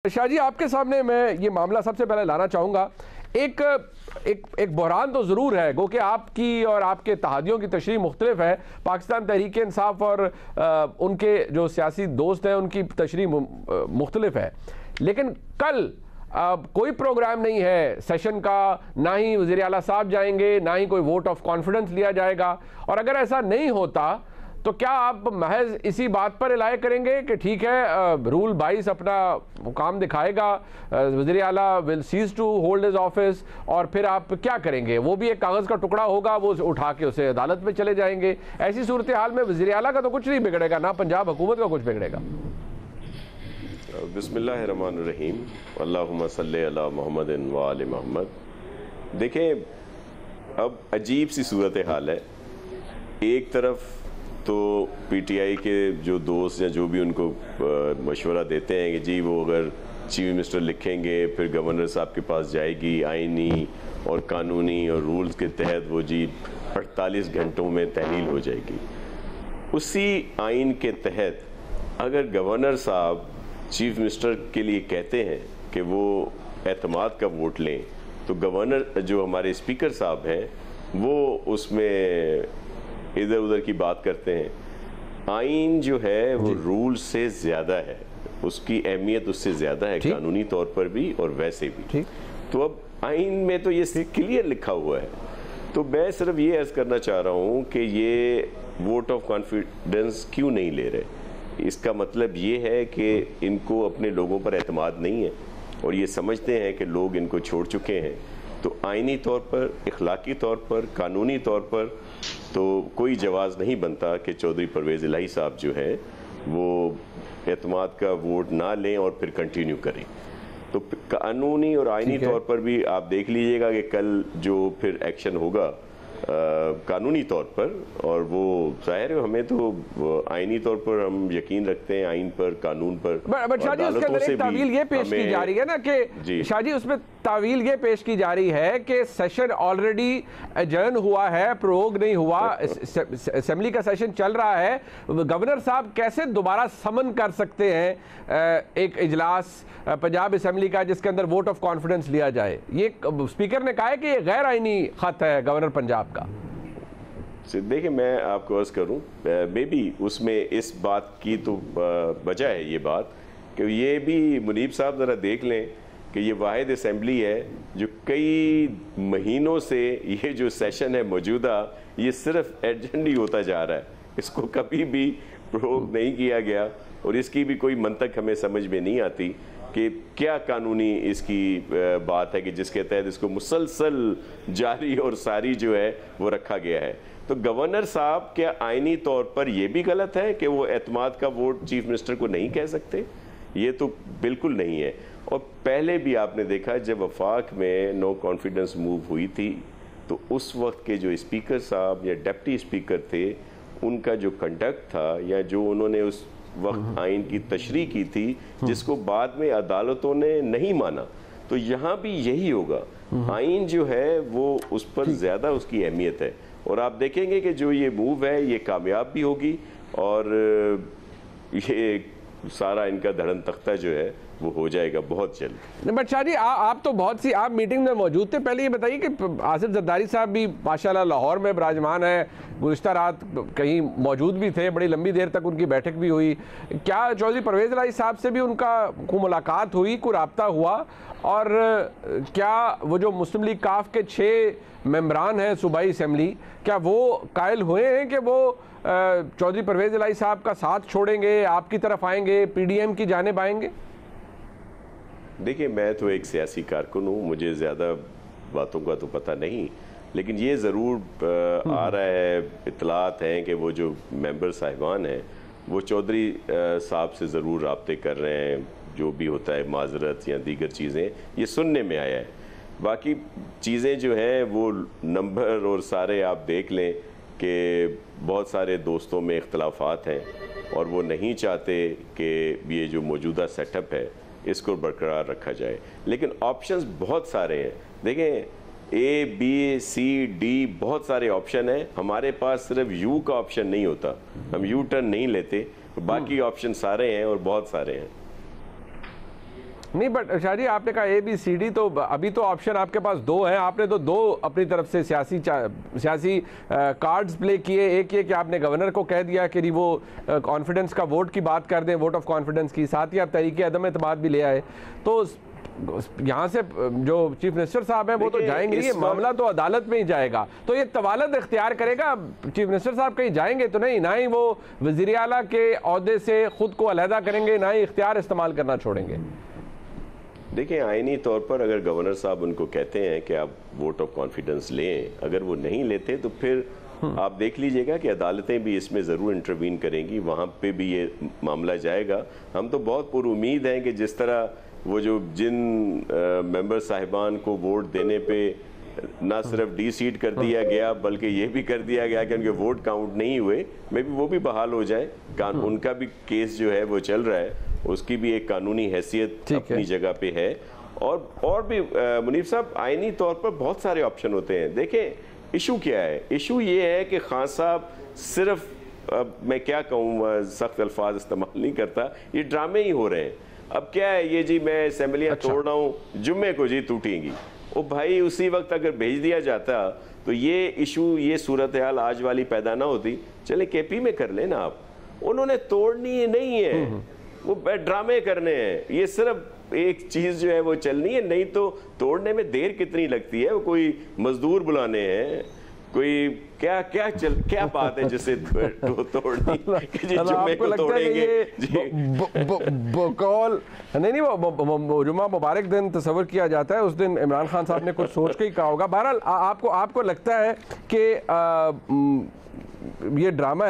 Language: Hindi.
शाह जी, आपके सामने मैं ये मामला सबसे पहले लाना चाहूँगा। एक बहरान तो ज़रूर है, गो कि आपकी और आपके तहादियों की तशरीह मुख्तलिफ है। पाकिस्तान तहरीक इंसाफ और उनके जो सियासी दोस्त हैं उनकी तशरीह मुख्तलिफ है। लेकिन कल कोई प्रोग्राम नहीं है सेशन का, ना ही वज़ीर आला साहब जाएंगे, ना ही कोई वोट ऑफ कॉन्फिडेंस लिया जाएगा। और अगर ऐसा नहीं होता तो क्या आप महज इसी बात पर इलाय करेंगे कि ठीक है रूल 22 अपना काम दिखाएगा, वज़ीर आला will cease to hold his office, और फिर आप क्या करेंगे? वो भी एक कागज़ का टुकड़ा होगा, वो उठा के उसे अदालत में चले जाएंगे। ऐसी सूरत हाल में वज़ीर आला का तो कुछ नहीं बिगड़ेगा, ना पंजाब हुकूमत का कुछ बिगड़ेगा। बिस्मिल्लाहिर्रहमानिर्रहीम, अल्लाहुम्मा सल्ली अला मुहम्मदिन व आले मोहम्मद। देखें, अब अजीब सी सूरत हाल है। एक तरफ तो पीटीआई के जो दोस्त या जो भी उनको मशवरा देते हैं कि जी वो अगर चीफ मिनिस्टर लिखेंगे फिर गवर्नर साहब के पास जाएगी, आइनी और कानूनी और रूल्स के तहत वो जी 48 घंटों में तहलील हो जाएगी। उसी आइन के तहत अगर गवर्नर साहब चीफ मिनिस्टर के लिए कहते हैं कि वो एतमाद का वोट लें, तो गवर्नर जो हमारे स्पीकर साहब हैं वो उसमें इधर उधर की बात करते हैं। आइन जो है वो रूल से ज़्यादा है, उसकी अहमियत उससे ज़्यादा है, कानूनी तौर पर भी और वैसे भी। तो अब आइन में तो ये क्लियर लिखा हुआ है। तो मैं सिर्फ ये अर्ज़ करना चाह रहा हूँ कि ये वोट ऑफ कॉन्फिडेंस क्यों नहीं ले रहे। इसका मतलब ये है कि इनको अपने लोगों पर एतमाद नहीं है और ये समझते हैं कि लोग इनको छोड़ चुके हैं। तो आइनी तौर पर, इखलाकी तौर पर, कानूनी तौर पर तो कोई जवाज़ नहीं बनता कि चौधरी परवेज़ इलाही साहब जो है वो एतमाद का वोट ना लें और फिर कंटिन्यू करें। तो कानूनी और आइनी तौर पर भी आप देख लीजिएगा कि कल जो फिर एक्शन होगा कानूनी तौर पर, और वो जाहिर है हमें तो आइनी तौर पर हम यकीन रखते हैं, आइन पर, कानून पर। बट शाह जी, उसके अंदर एक तावील ये पेश की जा रही है ना कि शाह जी, उसमें तावील ये पेश की जा रही है कि सेशन ऑलरेडी एडजर्न हुआ है, प्रोग नहीं हुआ, असेंबली का सेशन चल रहा है। गवर्नर साहब कैसे दोबारा समन कर सकते हैं एक इजलास पंजाब असेंबली का जिसके अंदर वोट ऑफ कॉन्फिडेंस लिया जाए? ये स्पीकर ने कहा है कि ये गैर आइनी खत है गवर्नर पंजाब का। देखिए, मैं आपको अर्ज करूं, मे बी उसमें इस बात की तो वजह है ये बात कि ये भी मुनीब साहब ज़रा देख लें कि ये वाहिद असेंबली है जो कई महीनों से ये जो सेशन है मौजूदा, ये सिर्फ एडजर्न ही होता जा रहा है। इसको कभी भी प्रोग नहीं किया गया और इसकी भी कोई मंतक हमें समझ में नहीं आती कि क्या कानूनी इसकी बात है कि जिसके तहत इसको मुसलसल जारी और सारी जो है वो रखा गया है। तो गवर्नर साहब क्या आइनी तौर पर यह भी गलत है कि वो एतमाद का वोट चीफ मिनिस्टर को नहीं कह सकते? ये तो बिल्कुल नहीं है। और पहले भी आपने देखा जब वफाक में नो कॉन्फिडेंस मूव हुई थी तो उस वक्त के जो स्पीकर साहब या डिप्टी स्पीकर थे उनका जो कंडक्ट था या जो उन्होंने उस वक्त आइन की तशरीह की थी जिसको बाद में अदालतों ने नहीं माना, तो यहाँ भी यही होगा। आइन जो है वो उस पर ज़्यादा उसकी अहमियत है और आप देखेंगे कि जो ये मूव है ये कामयाब भी होगी और ये सारा इनका धड़न तख्ता जो है वो हो जाएगा बहुत जल्द। बट शाह जी, आप तो बहुत सी आप मीटिंग में मौजूद थे। पहले ये बताइए कि आसिफ जरदारी साहब भी माशाल्लाह लाहौर में विराजमान है, गुज़िश्ता रात कहीं मौजूद भी थे, बड़ी लंबी देर तक उनकी बैठक भी हुई। क्या चौधरी परवेज़ इलाही साहब से भी उनका कोई मुलाकात हुई, कोई रब्ता हुआ? और क्या वो जो मुस्लिम लीग काफ के 6 मेंबरान हैं सूबाई असेंबली, क्या वो कायल हुए हैं कि वो चौधरी परवेज़ इलाही साहब का साथ छोड़ेंगे, आपकी तरफ आएंगे, PDM की जानिब आएंगे? देखिए, मैं तो एक सियासी कारकुन हूँ, मुझे ज़्यादा बातों का तो पता नहीं, लेकिन ये ज़रूर आ रहा है, इतलात हैं कि वो जो मेंबर साहिबान हैं वो चौधरी साहब से ज़रूर राब्ते कर रहे हैं, जो भी होता है माजरत या दीगर चीज़ें ये सुनने में आया है। बाकी चीज़ें जो हैं वो नंबर और सारे आप देख लें कि बहुत सारे दोस्तों में इख्तलाफात हैं और वो नहीं चाहते कि ये जो मौजूदा सेटअप है इसको बरकरार रखा जाए। लेकिन ऑप्शंस बहुत सारे हैं। देखें, A, B, C, D बहुत सारे ऑप्शन हैं। हमारे पास सिर्फ U का ऑप्शन नहीं होता, हम U टर्न नहीं लेते, बाकी ऑप्शन सारे हैं और बहुत सारे हैं। नहीं, बट शाहजी आपने कहा ABCD, तो अभी तो ऑप्शन आपके पास दो हैं, आपने तो दो अपनी तरफ से सियासी कार्ड्स प्ले किए। एक ये कि आपने गवर्नर को कह दिया कि वो कॉन्फिडेंस का वोट की बात कर दें, वोट ऑफ कॉन्फिडेंस की, साथ ही आप तहरीक अदम एतमाद भी ले आए। तो यहाँ से जो चीफ मिनिस्टर साहब हैं वो तो जाएंगे, ये मामला तो अदालत में ही जाएगा, तो ये तवालत इख्तियार करेगा। चीफ मिनिस्टर साहब कहीं जाएंगे तो नहीं, ना ही वो वज़ीर आला के ओहदे से खुद को अलहदा करेंगे, ना ही इख्तियार इस्तेमाल करना छोड़ेंगे। देखिए, आईनी तौर पर अगर गवर्नर साहब उनको कहते हैं कि आप वोट ऑफ कॉन्फिडेंस लें, अगर वो नहीं लेते तो फिर आप देख लीजिएगा कि अदालतें भी इसमें ज़रूर इंटरवीन करेंगी, वहाँ पे भी ये मामला जाएगा। हम तो बहुत पुरुमीद हैं कि जिस तरह वो जो जिन मेंबर साहिबान को वोट देने पे ना सिर्फ डी-सीट कर दिया गया बल्कि ये भी कर दिया गया कि उनके वोट काउंट नहीं हुए, मे भी वो भी बहाल हो जाए। उनका भी केस जो है वो चल रहा है, उसकी भी एक कानूनी हैसियत अपनी जगह पे है। और भी मुनीफ साहब, आईनी तौर पर बहुत सारे ऑप्शन होते हैं। देखें, इशू क्या है? इशू ये है कि खान साहब सिर्फ, अब मैं क्या कहूँ, सख्त अल्फाज इस्तेमाल नहीं करता, ये ड्रामे ही हो रहे हैं। अब क्या है ये जी, मैं असेंबलियाँ तोड़ रहा हूँ, जुम्मे को जी टूटेंगी। ओ भाई, उसी वक्त अगर भेज दिया जाता तो ये इशू, ये सूरत हाल आज वाली पैदा ना होती। चले KP में कर लेना आप, उन्होंने तोड़नी नहीं है, वो ड्रामे करने हैं। ये सिर्फ एक चीज़ जो है वो चलनी है, नहीं तो तोड़ने में देर कितनी लगती है। वो कोई मजदूर बुलाने हैं, कोई क्या बात है जिसे तोड़नी कि जी जुम्मे को तोड़ेंगे बकौल नहीं, वो जुम्मा मुबारक दिन तस्वर किया जाता है, उस दिन इमरान खान साहब ने कुछ सोच के ही कहा होगा। बहरहाल आपको लगता है कि ये ड्रामा है।